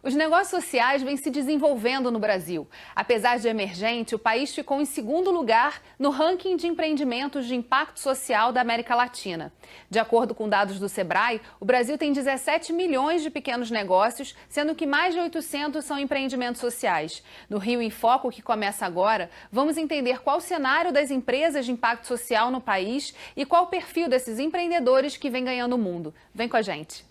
Os negócios sociais vêm se desenvolvendo no Brasil. Apesar de emergente, o país ficou em segundo lugar no ranking de empreendimentos de impacto social da América Latina. De acordo com dados do Sebrae, o Brasil tem 17 milhões de pequenos negócios, sendo que mais de 800 são empreendimentos sociais. No Rio em Foco, que começa agora, vamos entender qual o cenário das empresas de impacto social no país e qual o perfil desses empreendedores que vem ganhando o mundo. Vem com a gente.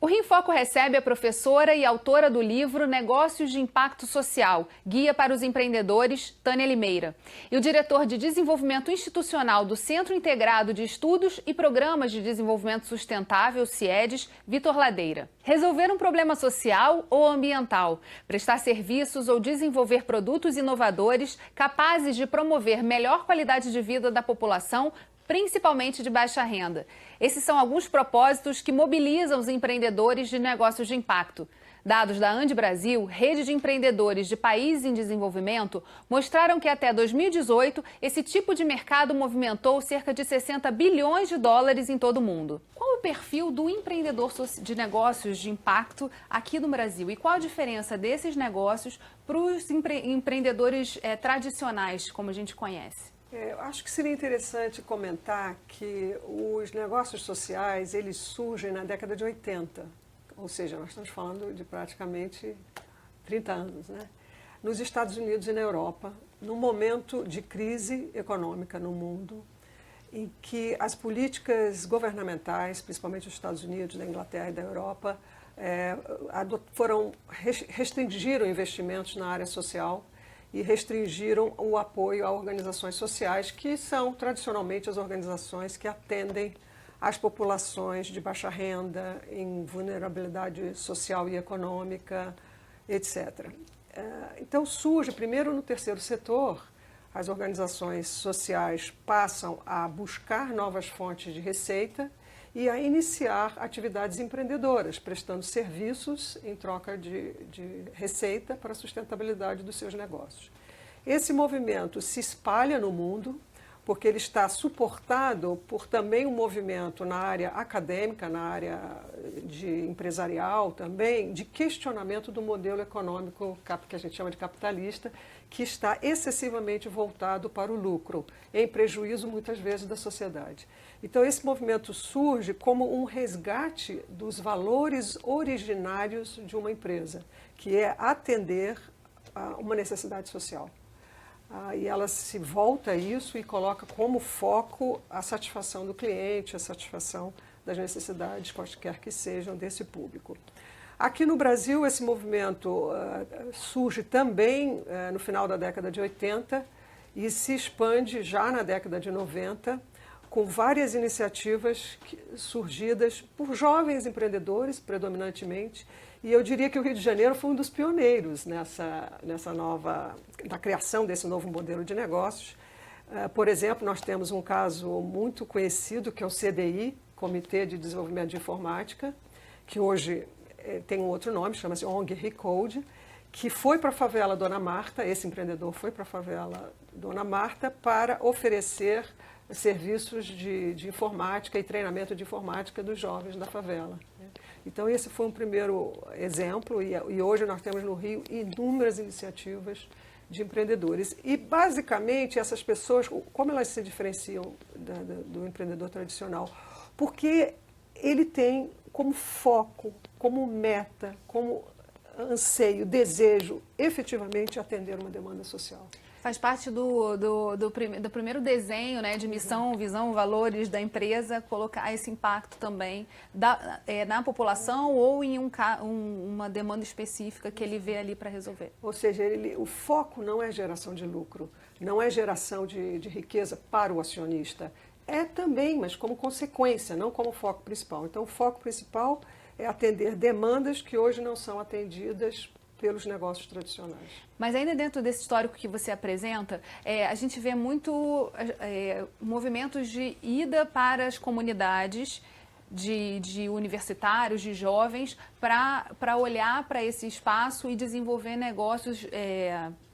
O Rio em Foco recebe a professora e autora do livro Negócios de Impacto Social, Guia para os Empreendedores, Tânia Limeira, e o diretor de Desenvolvimento Institucional do Centro Integrado de Estudos e Programas de Desenvolvimento Sustentável, CIEDES, Vitor Ladeira. Resolver um problema social ou ambiental, prestar serviços ou desenvolver produtos inovadores capazes de promover melhor qualidade de vida da população, principalmente de baixa renda. Esses são alguns propósitos que mobilizam os empreendedores de negócios de impacto. Dados da Andi Brasil, rede de empreendedores de países em desenvolvimento, mostraram que até 2018, esse tipo de mercado movimentou cerca de 60 bilhões de dólares em todo o mundo. Qual é o perfil do empreendedor de negócios de impacto aqui no Brasil? E qual a diferença desses negócios para os empreendedores tradicionais, como a gente conhece? Eu acho que seria interessante comentar que os negócios sociais, eles surgem na década de 80, ou seja, nós estamos falando de praticamente 30 anos, né? Nos Estados Unidos e na Europa, num momento de crise econômica no mundo, em que as políticas governamentais, principalmente dos Estados Unidos, da Inglaterra e da Europa, restringiram investimentos na área social e restringiram o apoio a organizações sociais, que são tradicionalmente as organizações que atendem as populações de baixa renda, em vulnerabilidade social e econômica, etc. Então surge, primeiro no terceiro setor, as organizações sociais passam a buscar novas fontes de receita e a iniciar atividades empreendedoras, prestando serviços em troca de receita para a sustentabilidade dos seus negócios. Esse movimento se espalha no mundo, porque ele está suportado por também um movimento na área acadêmica, na área empresarial também, de questionamento do modelo econômico que a gente chama de capitalista, que está excessivamente voltado para o lucro, em prejuízo muitas vezes da sociedade. Então esse movimento surge como um resgate dos valores originários de uma empresa, que é atender a uma necessidade social. E ela se volta a isso e coloca como foco a satisfação do cliente, a satisfação das necessidades, quaisquer que sejam, desse público. Aqui no Brasil, esse movimento surge também no final da década de 80 e se expande já na década de 90, com várias iniciativas surgidas por jovens empreendedores, predominantemente, e eu diria que o Rio de Janeiro foi um dos pioneiros na criação desse novo modelo de negócios. Por exemplo, nós temos um caso muito conhecido, que é o CDI, Comitê de Desenvolvimento de Informática, que hoje tem um outro nome, chama-se ONG Recode, que foi para a favela Dona Marta, esse empreendedor foi para a favela Dona Marta para oferecer serviços de informática e treinamento de informática dos jovens da favela. Então esse foi um primeiro exemplo e hoje nós temos no Rio inúmeras iniciativas de empreendedores. E basicamente essas pessoas, como elas se diferenciam do empreendedor tradicional? Porque ele tem como foco, como meta, como anseio, desejo, efetivamente atender uma demanda social. Faz parte do primeiro desenho, né, de missão, visão, valores da empresa, colocar esse impacto também na população ou em uma demanda específica que ele vê ali para resolver. Ou seja, o foco não é geração de lucro, não é geração de riqueza para o acionista. É também, mas como consequência, não como foco principal. Então o foco principal é atender demandas que hoje não são atendidas pelos negócios tradicionais. Mas ainda dentro desse histórico que você apresenta, a gente vê muito movimentos de ida para as comunidades de universitários, de jovens, para olhar para esse espaço e desenvolver negócios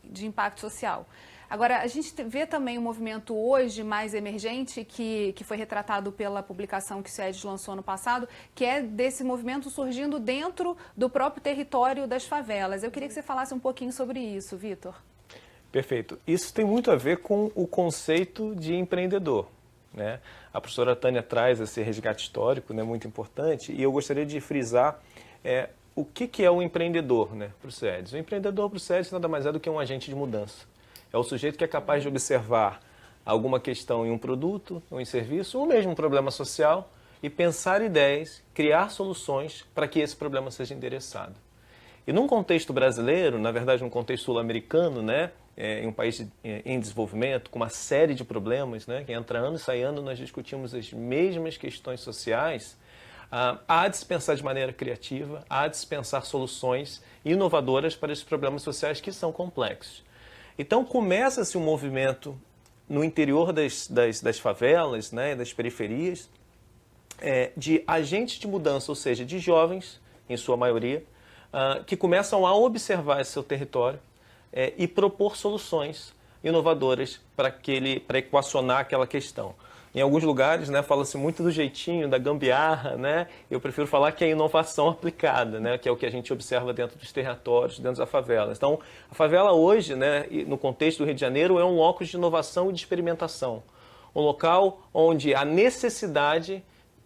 de impacto social. Agora, a gente vê também um movimento hoje mais emergente, que foi retratado pela publicação que o SEDES lançou ano passado, que é desse movimento surgindo dentro do próprio território das favelas. Eu queria que você falasse um pouquinho sobre isso, Vitor. Perfeito. Isso tem muito a ver com o conceito de empreendedor, né? A professora Tânia traz esse resgate histórico, né, muito importante, e eu gostaria de frisar o que é o empreendedor, né, para o SEDES. O empreendedor para o SEDES nada mais é do que um agente de mudança. É o sujeito que é capaz de observar alguma questão em um produto, ou em serviço, ou mesmo um problema social, e pensar ideias, criar soluções para que esse problema seja endereçado. E num contexto brasileiro, na verdade num contexto sul-americano, né, em um país em desenvolvimento, com uma série de problemas, né, que entra ano e sai ano nós discutimos as mesmas questões sociais, há de se pensar de maneira criativa, há de se pensar soluções inovadoras para esses problemas sociais que são complexos. Então começa-se um movimento no interior das favelas, né, das periferias, de agentes de mudança, ou seja, de jovens, em sua maioria, que começam a observar esse seu território e propor soluções inovadoras para equacionar aquela questão. Em alguns lugares, né, fala-se muito do jeitinho, da gambiarra, né? Eu prefiro falar que é inovação aplicada, né, que é o que a gente observa dentro dos territórios, dentro da favela. Então, a favela hoje, né, no contexto do Rio de Janeiro, é um locus de inovação e de experimentação. Um local onde a necessidade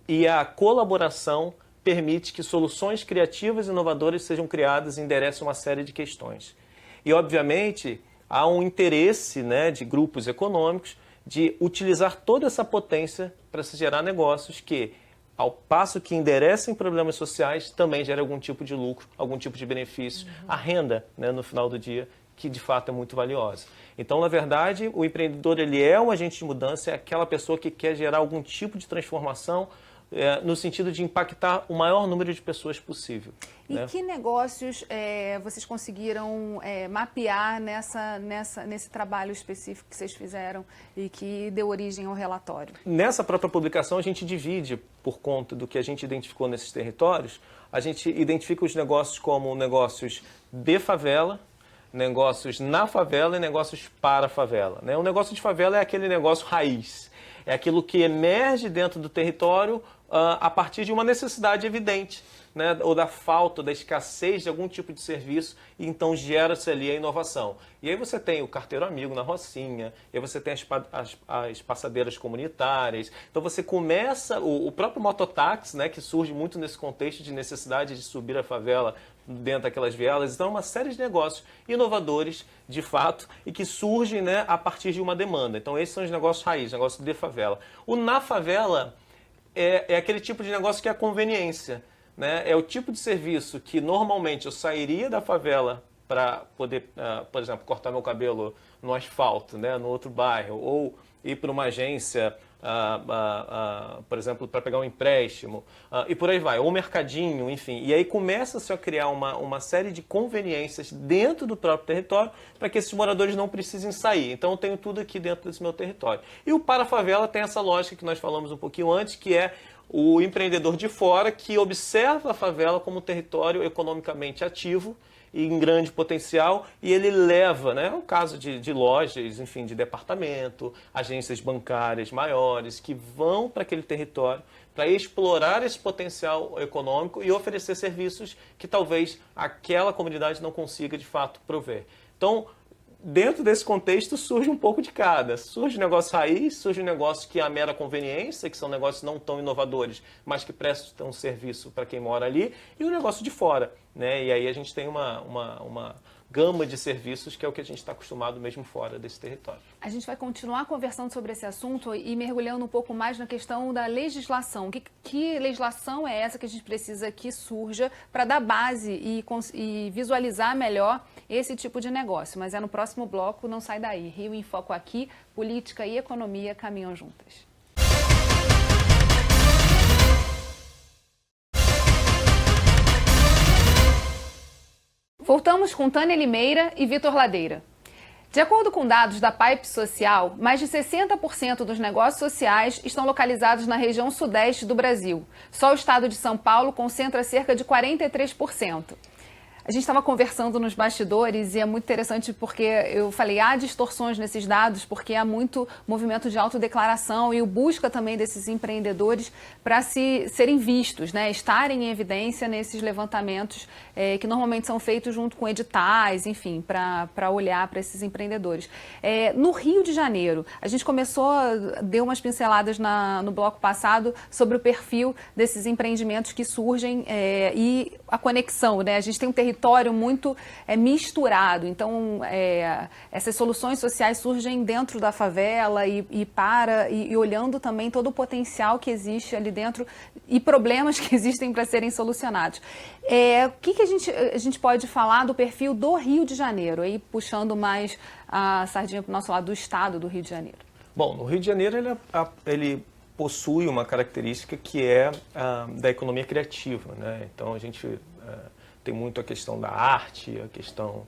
e a colaboração permite que soluções criativas e inovadoras sejam criadas e endereçam uma série de questões. E, obviamente, há um interesse, né, de grupos econômicos de utilizar toda essa potência para se gerar negócios que, ao passo que enderecem problemas sociais, também geram algum tipo de lucro, algum tipo de benefício, a renda, né, no final do dia, que de fato é muito valiosa. Então, na verdade, o empreendedor ele é um agente de mudança, é aquela pessoa que quer gerar algum tipo de transformação no sentido de impactar o maior número de pessoas possível. E né? Que negócios vocês conseguiram mapear nesse trabalho específico que vocês fizeram e que deu origem ao relatório? Nessa própria publicação, a gente divide, por conta do que a gente identificou nesses territórios, a gente identifica os negócios como negócios de favela, negócios na favela e negócios para a favela. Né? O negócio de favela é aquele negócio raiz, é aquilo que emerge dentro do território a partir de uma necessidade evidente, né, ou da falta, da escassez de algum tipo de serviço, e então gera-se ali a inovação. E aí você tem o carteiro amigo na Rocinha, e aí você tem as passadeiras comunitárias, então você começa, o próprio mototáxi, né, que surge muito nesse contexto de necessidade de subir a favela dentro daquelas vielas, então é uma série de negócios inovadores, de fato, e que surgem, né, a partir de uma demanda. Então esses são os negócios raiz, negócios de favela. O na favela é aquele tipo de negócio que é a conveniência. Né? É o tipo de serviço que normalmente eu sairia da favela para poder, por exemplo, cortar meu cabelo no asfalto, né, no outro bairro, ou ir para uma agência, por exemplo, para pegar um empréstimo, e por aí vai, ou mercadinho, enfim. E aí começa-se a criar uma série de conveniências dentro do próprio território para que esses moradores não precisem sair. Então eu tenho tudo aqui dentro desse meu território. E o para a favela tem essa lógica que nós falamos um pouquinho antes, que é o empreendedor de fora que observa a favela como um território economicamente ativo e em grande potencial, e ele leva, né, o caso de lojas, enfim, de departamento, agências bancárias maiores, que vão para aquele território para explorar esse potencial econômico e oferecer serviços que talvez aquela comunidade não consiga, de fato, prover. Então, dentro desse contexto surge um pouco de cada. Surge um negócio raiz, surge um negócio que é a mera conveniência, que são negócios não tão inovadores, mas que prestam um serviço para quem mora ali, e o negócio de fora. Né? E aí a gente tem uma gama de serviços que é o que a gente está acostumado mesmo fora desse território. A gente vai continuar conversando sobre esse assunto e mergulhando um pouco mais na questão da legislação. Que legislação é essa que a gente precisa que surja para dar base e visualizar melhor esse tipo de negócio? Mas é no próximo bloco, não sai daí. Rio em Foco aqui, política e economia caminham juntas. Voltamos com Tânia Limeira e Vitor Ladeira. De acordo com dados da Pipe Social, mais de 60% dos negócios sociais estão localizados na região sudeste do Brasil. Só o estado de São Paulo concentra cerca de 43%. A gente estava conversando nos bastidores e é muito interessante porque eu falei, há distorções nesses dados porque há muito movimento de autodeclaração e o busca também desses empreendedores para serem vistos, né? Estarem em evidência nesses levantamentos que normalmente são feitos junto com editais, enfim, para olhar para esses empreendedores. No Rio de Janeiro, a gente deu umas pinceladas no bloco passado sobre o perfil desses empreendimentos que surgem e a conexão, né? A gente tem um território muito misturado, então essas soluções sociais surgem dentro da favela e olhando também todo o potencial que existe ali dentro e problemas que existem para serem solucionados. O que a gente pode falar do perfil do Rio de Janeiro, aí puxando mais a sardinha para o nosso lado do estado do Rio de Janeiro? Bom, no Rio de Janeiro ele possui uma característica que é da economia criativa, né? Então a gente tem muito a questão da arte, a questão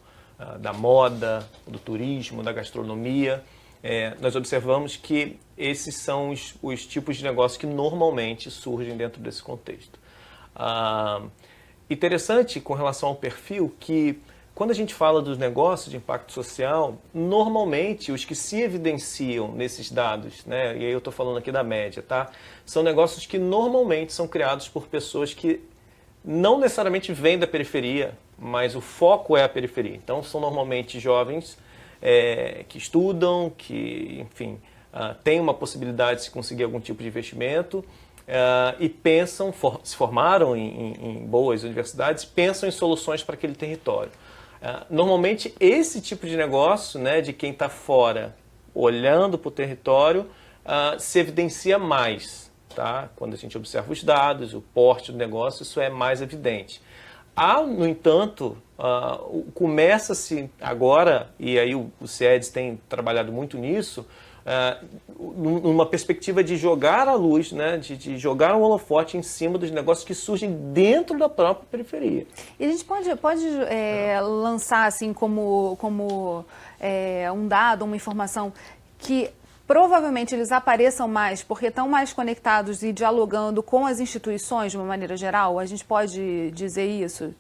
da moda, do turismo, da gastronomia. Nós observamos que esses são os tipos de negócios que normalmente surgem dentro desse contexto. Interessante com relação ao perfil que quando a gente fala dos negócios de impacto social, normalmente os que se evidenciam nesses dados, né, e aí eu estou falando aqui da média, tá, são negócios que normalmente são criados por pessoas que não necessariamente vêm da periferia, mas o foco é a periferia. Então, são normalmente jovens que estudam, que, enfim, têm uma possibilidade de se conseguir algum tipo de investimento e pensam, se formaram em boas universidades, pensam em soluções para aquele território. Normalmente, esse tipo de negócio, né, de quem está fora, olhando para o território, se evidencia mais. Tá? Quando a gente observa os dados, o porte do negócio, isso é mais evidente. No entanto, começa-se agora, e aí o CIEDS tem trabalhado muito nisso, numa perspectiva de jogar a luz, né, de jogar um holofote em cima dos negócios que surgem dentro da própria periferia. E a gente pode lançar assim como um dado, uma informação que provavelmente eles apareçam mais porque estão mais conectados e dialogando com as instituições de uma maneira geral? A gente pode dizer isso?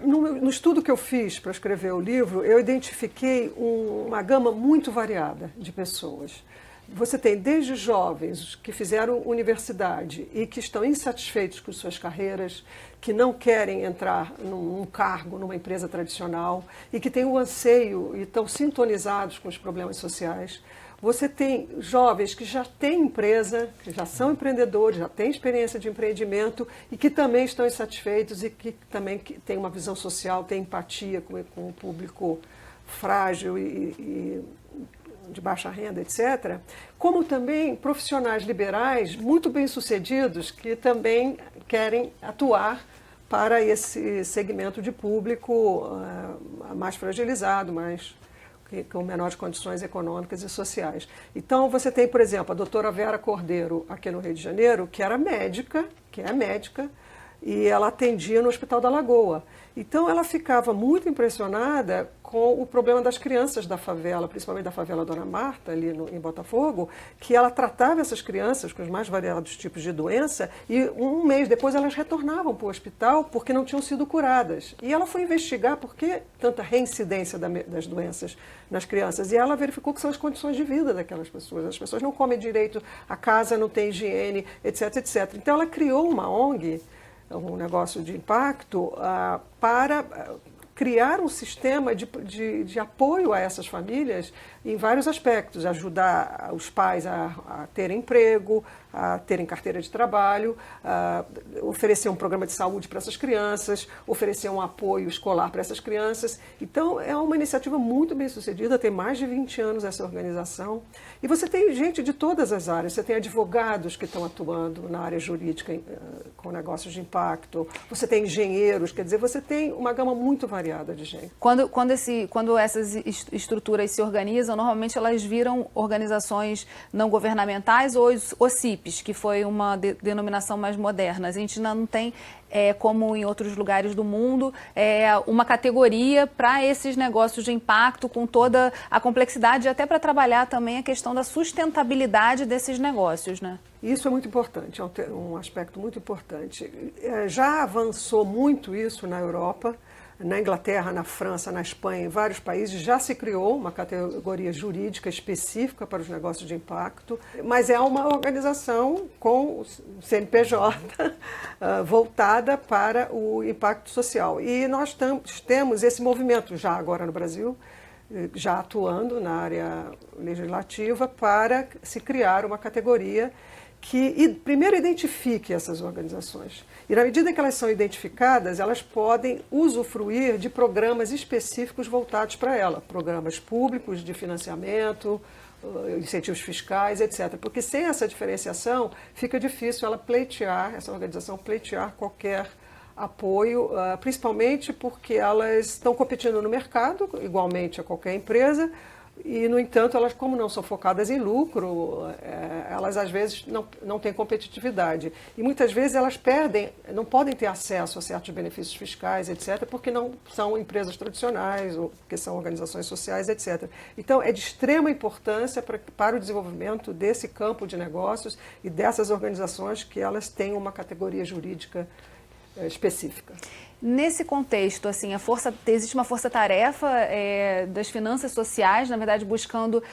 No estudo que eu fiz para escrever o livro, eu identifiquei uma gama muito variada de pessoas. Você tem desde jovens que fizeram universidade e que estão insatisfeitos com suas carreiras, que não querem entrar num cargo, numa empresa tradicional e que têm o anseio e estão sintonizados com os problemas sociais. Você tem jovens que já têm empresa, que já são empreendedores, já têm experiência de empreendimento e que também estão insatisfeitos e que também têm uma visão social, têm empatia com o público frágil e de baixa renda, etc. Como também profissionais liberais muito bem-sucedidos que também querem atuar para esse segmento de público mais fragilizado, com menores condições econômicas e sociais. Então, você tem, por exemplo, a doutora Vera Cordeiro, aqui no Rio de Janeiro, que é médica, e ela atendia no Hospital da Lagoa. Então, ela ficava muito impressionada com o problema das crianças da favela, principalmente da favela Dona Marta, ali em Botafogo, que ela tratava essas crianças com os mais variados tipos de doença e um mês depois elas retornavam para o hospital porque não tinham sido curadas. E ela foi investigar por que tanta reincidência das doenças nas crianças. E ela verificou que são as condições de vida daquelas pessoas. As pessoas não comem direito, a casa não tem higiene, etc, etc. Então, ela criou uma ONG, um negócio de impacto, para criar um sistema de apoio a essas famílias em vários aspectos, ajudar os pais a terem emprego, a terem carteira de trabalho, oferecer um programa de saúde para essas crianças, oferecer um apoio escolar para essas crianças. Então, é uma iniciativa muito bem sucedida, tem mais de 20 anos essa organização. E você tem gente de todas as áreas, você tem advogados que estão atuando na área jurídica com negócios de impacto, você tem engenheiros, quer dizer, você tem uma gama muito variada. variada de gente. Quando essas estruturas se organizam, normalmente elas viram organizações não governamentais ou os OCIPs, que foi uma denominação mais moderna. A gente ainda não tem, como em outros lugares do mundo, uma categoria para esses negócios de impacto com toda a complexidade, até para trabalhar também a questão da sustentabilidade desses negócios, né? Isso é muito importante, é um aspecto muito importante. Já avançou muito isso na Europa, na Inglaterra, na França, na Espanha, em vários países, já se criou uma categoria jurídica específica para os negócios de impacto, mas é uma organização com CNPJ voltada para o impacto social. E nós temos esse movimento já agora no Brasil, já atuando na área legislativa, para se criar uma categoria que primeiro identifique essas organizações. E na medida que elas são identificadas, elas podem usufruir de programas específicos voltados para ela, programas públicos de financiamento, incentivos fiscais, etc. Porque sem essa diferenciação, fica difícil essa organização pleitear qualquer apoio, principalmente porque elas estão competindo no mercado, igualmente a qualquer empresa, e, no entanto, elas, como não são focadas em lucro, elas às vezes não têm competitividade. E muitas vezes elas não podem ter acesso a certos benefícios fiscais, etc., porque não são empresas tradicionais, ou porque são organizações sociais, etc. Então, é de extrema importância para o desenvolvimento desse campo de negócios e dessas organizações que elas têm uma categoria jurídica específica. Nesse contexto, assim, existe uma força-tarefa das finanças sociais, na verdade, buscando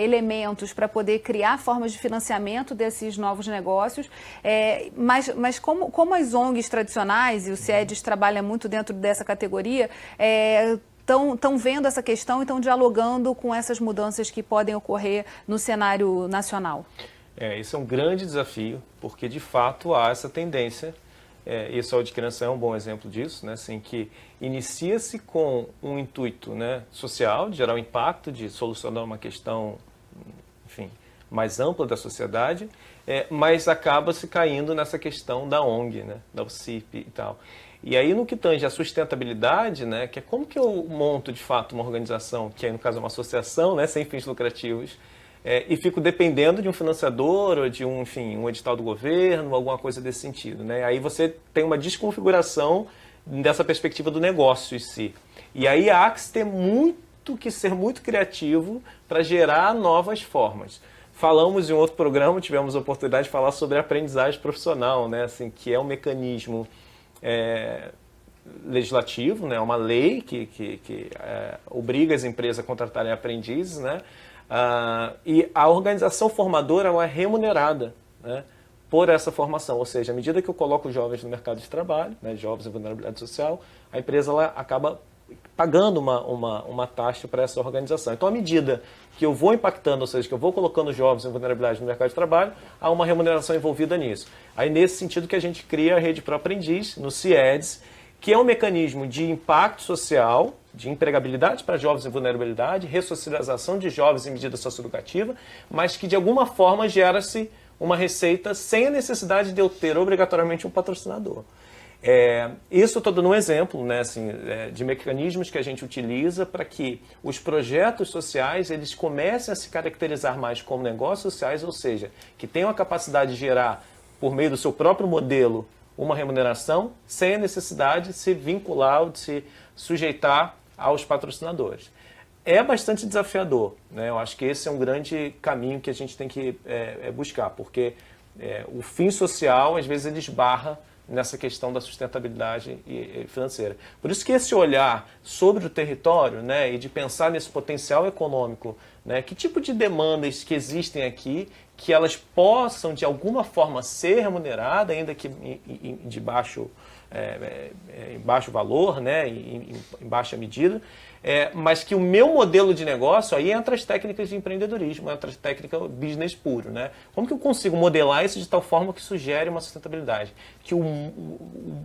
elementos para poder criar formas de financiamento desses novos negócios, mas como as ONGs tradicionais, e o CIEDES trabalha muito dentro dessa categoria, estão vendo essa questão e estão dialogando com essas mudanças que podem ocorrer no cenário nacional? Esse é um grande desafio, porque, de fato, há essa tendência. E a saúde de criança é um bom exemplo disso, né? Assim, que inicia-se com um intuito, né, social, de gerar um impacto, de solucionar uma questão, enfim, mais ampla da sociedade, mas acaba se caindo nessa questão da ONG, né, da OCIP e tal. E aí, no que tange a sustentabilidade, né, que é como que eu monto, de fato, uma organização, que aí, no caso, é uma associação, né, sem fins lucrativos, e fico dependendo de um financiador ou de um edital do governo, alguma coisa desse sentido, né? Aí você tem uma desconfiguração dessa perspectiva do negócio em si. E aí há que ser muito criativo para gerar novas formas. Falamos em outro programa, tivemos a oportunidade de falar sobre a aprendizagem profissional, né? Assim, que é um mecanismo legislativo, né? Uma lei que obriga as empresas a contratarem aprendizes, né? E a organização formadora é remunerada, né, por essa formação, ou seja, à medida que eu coloco jovens no mercado de trabalho, né, jovens em vulnerabilidade social, a empresa acaba pagando uma taxa para essa organização. Então, à medida que eu vou impactando, ou seja, que eu vou colocando jovens em vulnerabilidade no mercado de trabalho, há uma remuneração envolvida nisso. Aí, nesse sentido que a gente cria a Rede Pro Aprendiz, no CIEDES, que é um mecanismo de impacto social, de empregabilidade para jovens em vulnerabilidade, ressocialização de jovens em medida socioeducativa, mas que de alguma forma gera-se uma receita sem a necessidade de eu ter obrigatoriamente um patrocinador. Isso eu estou dando um exemplo, né, assim, de mecanismos que a gente utiliza para que os projetos sociais eles comecem a se caracterizar mais como negócios sociais, ou seja, que tenham a capacidade de gerar, por meio do seu próprio modelo, uma remuneração sem a necessidade de se vincular ou de se sujeitar aos patrocinadores. É bastante desafiador, né? Eu acho que esse é um grande caminho que a gente tem que buscar, porque o fim social, às vezes, ele esbarra nessa questão da sustentabilidade financeira. Por isso que esse olhar sobre o território, né, e de pensar nesse potencial econômico, né, que tipo de demandas que existem aqui, que elas possam, de alguma forma, ser remuneradas, ainda que de baixo valor, né, em baixa medida, mas que o meu modelo de negócio, aí entra as técnicas de empreendedorismo, entra as técnicas business puro, né? Como que eu consigo modelar isso de tal forma que isso gere uma sustentabilidade? Que o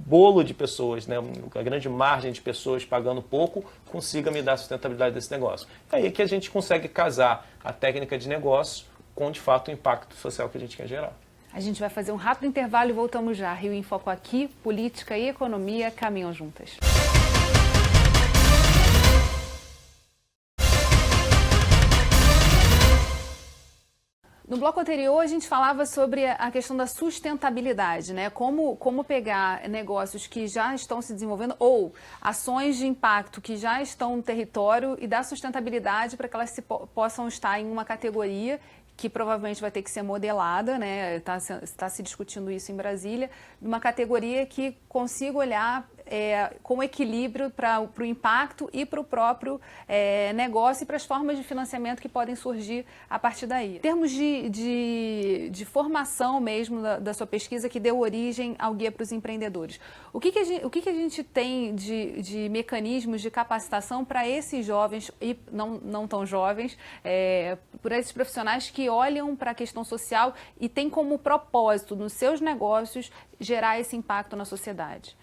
bolo de pessoas, né, a grande margem de pessoas pagando pouco, consiga me dar a sustentabilidade desse negócio. É aí que a gente consegue casar a técnica de negócio com, de fato, o impacto social que a gente quer gerar. A gente vai fazer um rápido intervalo e voltamos já. Rio em Foco aqui, política e economia caminham juntas. No bloco anterior, a gente falava sobre a questão da sustentabilidade, né? Como pegar negócios que já estão se desenvolvendo ou ações de impacto que já estão no território e dar sustentabilidade para que elas possam estar em uma categoria que provavelmente vai ter que ser modelada, né? Está se discutindo isso em Brasília, numa categoria que consiga olhar com equilíbrio para o impacto e para o próprio negócio e para as formas de financiamento que podem surgir a partir daí. Em termos de formação mesmo da sua pesquisa que deu origem ao Guia para os Empreendedores, o que a gente tem de mecanismos de capacitação para esses jovens e não tão jovens, por esses profissionais que olham para a questão social e têm como propósito nos seus negócios gerar esse impacto na sociedade?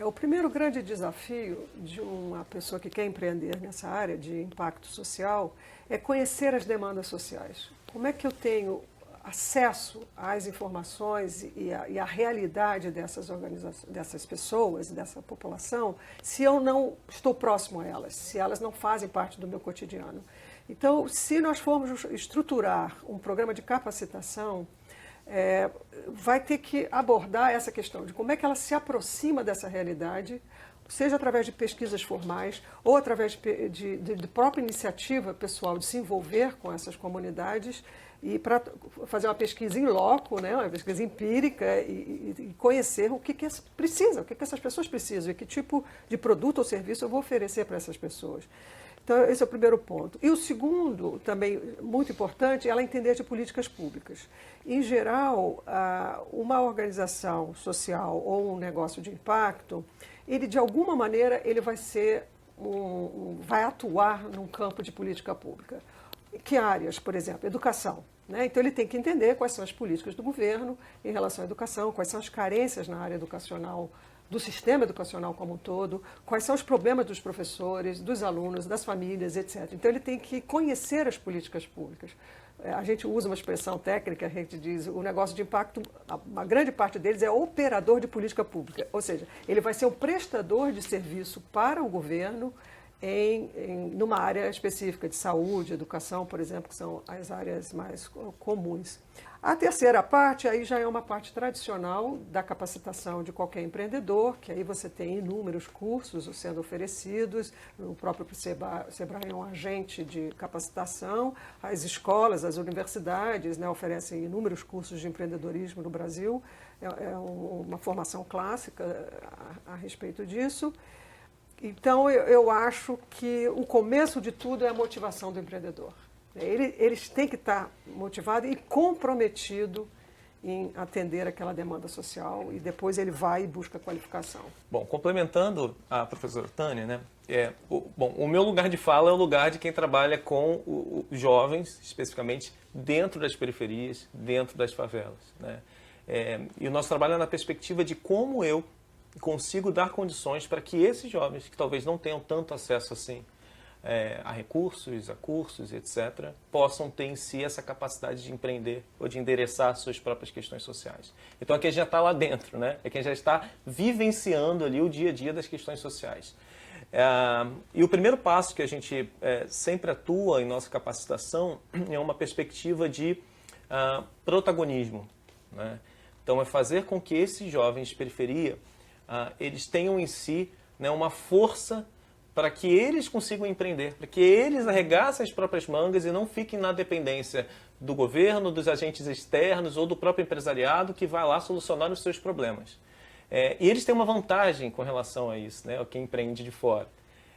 O primeiro grande desafio de uma pessoa que quer empreender nessa área de impacto social é conhecer as demandas sociais. Como é que eu tenho acesso às informações e à realidade dessas organizações, dessas pessoas, dessa população, se eu não estou próximo a elas, se elas não fazem parte do meu cotidiano? Então, se nós formos estruturar um programa de capacitação, vai ter que abordar essa questão de como é que ela se aproxima dessa realidade, seja através de pesquisas formais ou através de própria iniciativa pessoal de se envolver com essas comunidades e para fazer uma pesquisa in loco, né, uma pesquisa empírica e conhecer o que precisa, o que essas pessoas precisam e que tipo de produto ou serviço eu vou oferecer para essas pessoas. Então, esse é o primeiro ponto. E o segundo, também muito importante, é ela entender de políticas públicas. Em geral, uma organização social ou um negócio de impacto, ele, de alguma maneira, ele vai vai atuar num campo de política pública. Que áreas, por exemplo? Educação. Né? Então, ele tem que entender quais são as políticas do governo em relação à educação, quais são as carências na área educacional, do sistema educacional como um todo, quais são os problemas dos professores, dos alunos, das famílias, etc. Então, ele tem que conhecer as políticas públicas. A gente usa uma expressão técnica, a gente diz, o negócio de impacto, uma grande parte deles é operador de política pública, ou seja, ele vai ser um prestador de serviço para o governo numa área específica de saúde, educação, por exemplo, que são as áreas mais comuns. A terceira parte, aí já é uma parte tradicional da capacitação de qualquer empreendedor, que aí você tem inúmeros cursos sendo oferecidos, o próprio Sebrae é um agente de capacitação, as escolas, as universidades, né, oferecem inúmeros cursos de empreendedorismo no Brasil, é uma formação clássica a respeito disso. Então, eu acho que o começo de tudo é a motivação do empreendedor. Eles têm que estar motivados e comprometidos em atender aquela demanda social e depois ele vai e busca qualificação. Bom, complementando a professora Tânia, né, o meu lugar de fala é o lugar de quem trabalha com os jovens, especificamente dentro das periferias, dentro das favelas. Né? E o nosso trabalho é na perspectiva de como eu consigo dar condições para que esses jovens, que talvez não tenham tanto acesso assim a recursos, a cursos, etc., possam ter em si essa capacidade de empreender ou de endereçar suas próprias questões sociais. Então aqui a gente já está lá dentro, né? É quem já está vivenciando ali o dia a dia das questões sociais. E o primeiro passo que a gente sempre atua em nossa capacitação é uma perspectiva de protagonismo. Né? Então é fazer com que esses jovens de periferia eles tenham em si, né, uma força para que eles consigam empreender, para que eles arregassem as próprias mangas e não fiquem na dependência do governo, dos agentes externos ou do próprio empresariado que vai lá solucionar os seus problemas. E eles têm uma vantagem com relação a isso, né, quem empreende de fora,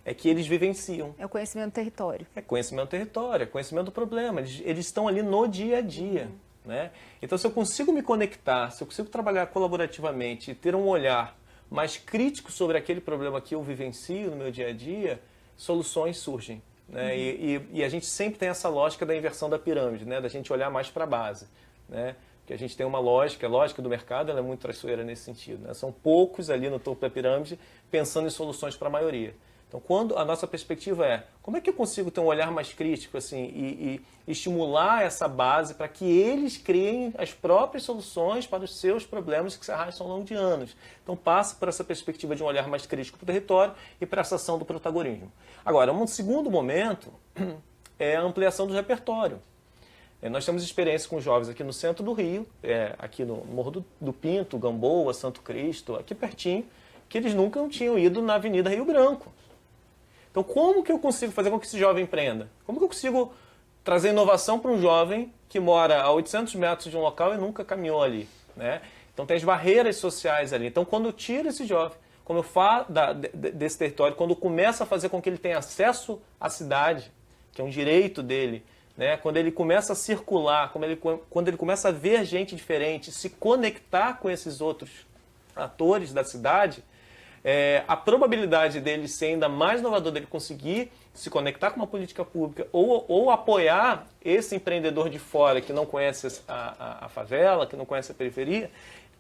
é que eles vivenciam. É o conhecimento do território. É conhecimento do território, é conhecimento do problema, eles estão ali no dia a dia. Né? Então, se eu consigo me conectar, se eu consigo trabalhar colaborativamente e ter um olhar mais crítico sobre aquele problema que eu vivencio no meu dia a dia, soluções surgem. Né? E a gente sempre tem essa lógica da inversão da pirâmide, né? Da gente olhar mais para a base. Né? Porque a gente tem uma lógica, a lógica do mercado ela é muito traiçoeira nesse sentido. Né? São poucos ali no topo da pirâmide pensando em soluções para a maioria. Então, quando a nossa perspectiva é como é que eu consigo ter um olhar mais crítico assim, e estimular essa base para que eles criem as próprias soluções para os seus problemas que se arrastam ao longo de anos. Então, passa por essa perspectiva de um olhar mais crítico para o território e para essa ação do protagonismo. Agora, um segundo momento é a ampliação do repertório. Nós temos experiência com jovens aqui no centro do Rio, aqui no Morro do Pinto, Gamboa, Santo Cristo, aqui pertinho, que eles nunca tinham ido na Avenida Rio Branco. Então, como que eu consigo fazer com que esse jovem empreenda? Como que eu consigo trazer inovação para um jovem que mora a 800 metros de um local e nunca caminhou ali, né? Então, tem as barreiras sociais ali. Então, quando eu tiro esse jovem, quando eu falo desse território, quando eu começo a fazer com que ele tenha acesso à cidade, que é um direito dele, né? Quando ele começa a circular, quando ele começa a ver gente diferente, se conectar com esses outros atores da cidade, a probabilidade dele ser ainda mais inovador, dele conseguir se conectar com uma política pública ou apoiar esse empreendedor de fora que não conhece a favela, que não conhece a periferia,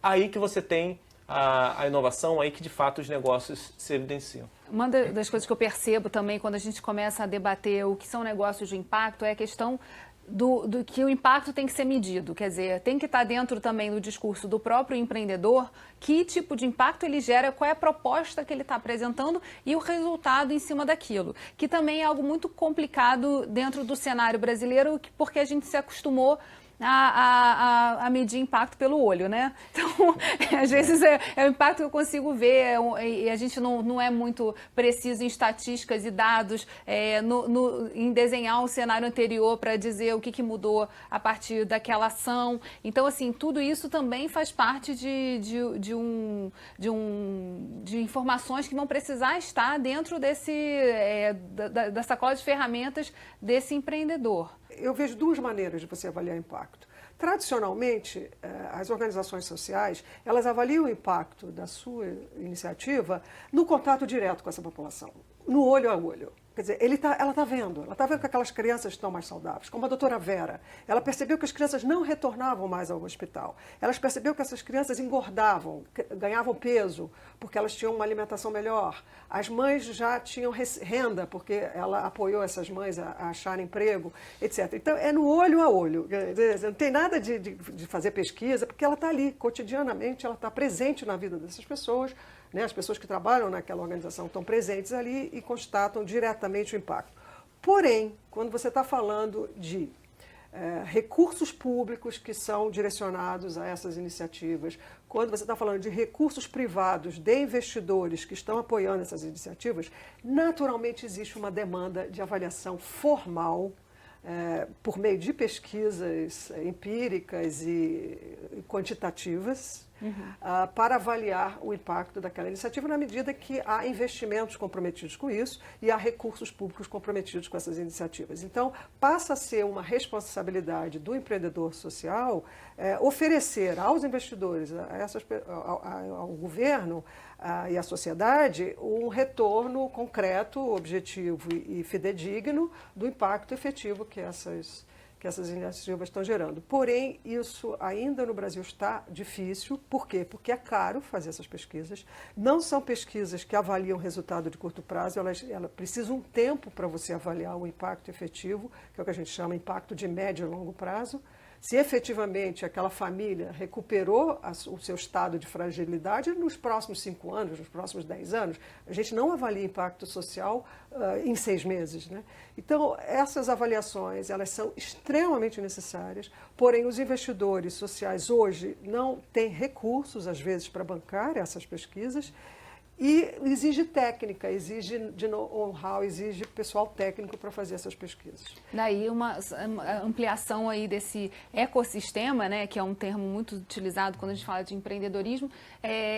aí que você tem a inovação, aí que de fato os negócios se evidenciam. Uma das coisas que eu percebo também quando a gente começa a debater o que são negócios de impacto é a questão do que o impacto tem que ser medido, quer dizer, tem que estar dentro também do discurso do próprio empreendedor, que tipo de impacto ele gera, qual é a proposta que ele está apresentando e o resultado em cima daquilo, que também é algo muito complicado dentro do cenário brasileiro, porque a gente se acostumou a medir impacto pelo olho, né? Então, às vezes é o impacto que eu consigo ver e a gente não é muito preciso em estatísticas e dados, em desenhar um cenário anterior para dizer o que mudou a partir daquela ação. Então, assim, tudo isso também faz parte de informações que vão precisar estar dentro da sacola de ferramentas desse empreendedor. Eu vejo duas maneiras de você avaliar impacto. Tradicionalmente, as organizações sociais, elas avaliam o impacto da sua iniciativa no contato direto com essa população, no olho a olho. Quer dizer, ela está vendo que aquelas crianças estão mais saudáveis. Como a doutora Vera, ela percebeu que as crianças não retornavam mais ao hospital. Ela percebeu que essas crianças engordavam, ganhavam peso, porque elas tinham uma alimentação melhor. As mães já tinham renda, porque ela apoiou essas mães a acharem emprego, etc. Então, é no olho a olho. Não tem nada de fazer pesquisa, porque ela está ali, cotidianamente, ela está presente na vida dessas pessoas. Né? As pessoas que trabalham naquela organização estão presentes ali e constatam diretamente o impacto. Porém, quando você está falando de recursos públicos que são direcionados a essas iniciativas, quando você está falando de recursos privados de investidores que estão apoiando essas iniciativas, naturalmente existe uma demanda de avaliação formal por meio de pesquisas empíricas e quantitativas, para avaliar o impacto daquela iniciativa na medida que há investimentos comprometidos com isso e há recursos públicos comprometidos com essas iniciativas. Então, passa a ser uma responsabilidade do empreendedor social oferecer aos investidores, ao governo e à sociedade, um retorno concreto, objetivo e fidedigno do impacto efetivo que essas iniciativas estão gerando. Porém, isso ainda no Brasil está difícil. Por quê? Porque é caro fazer essas pesquisas. Não são pesquisas que avaliam resultado de curto prazo, elas precisam um tempo para você avaliar o impacto efetivo, que é o que a gente chama de impacto de médio e longo prazo. Se efetivamente aquela família recuperou o seu estado de fragilidade nos próximos 5 anos, nos próximos 10 anos, a gente não avalia impacto social em 6 meses. Né? Então, essas avaliações elas são extremamente necessárias, porém os investidores sociais hoje não têm recursos, às vezes, para bancar essas pesquisas. E exige técnica, exige de know-how, exige pessoal técnico para fazer essas pesquisas. Daí uma ampliação aí desse ecossistema, né, que é um termo muito utilizado quando a gente fala de empreendedorismo,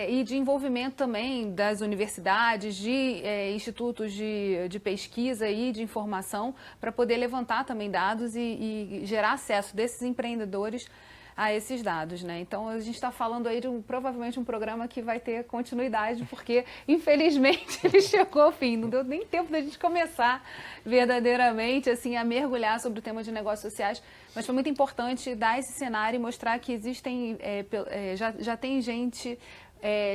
e de envolvimento também das universidades, de institutos de pesquisa e de informação, para poder levantar também dados e gerar acesso desses empreendedores a esses dados, né? Então, a gente está falando aí de provavelmente um programa que vai ter continuidade, porque, infelizmente, ele chegou ao fim. Não deu nem tempo da gente começar verdadeiramente assim, a mergulhar sobre o tema de negócios sociais, mas foi muito importante dar esse cenário e mostrar que existem, já tem gente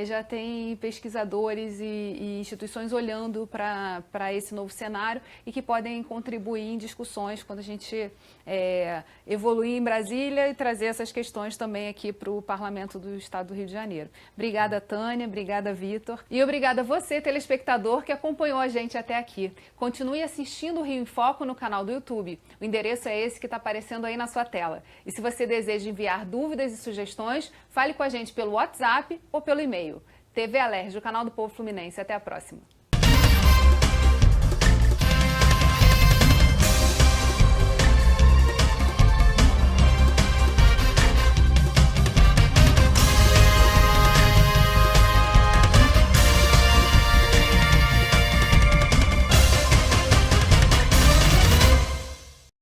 Já tem pesquisadores e instituições olhando para esse novo cenário e que podem contribuir em discussões quando a gente evoluir em Brasília e trazer essas questões também aqui para o Parlamento do Estado do Rio de Janeiro. Obrigada, Tânia, obrigada, Vitor. E obrigada a você, telespectador, que acompanhou a gente até aqui. Continue assistindo o Rio em Foco no canal do YouTube. O endereço é esse que está aparecendo aí na sua tela. E se você deseja enviar dúvidas e sugestões, fale com a gente pelo WhatsApp ou pelo e-mail. TV Alerj, o canal do Povo Fluminense. Até a próxima.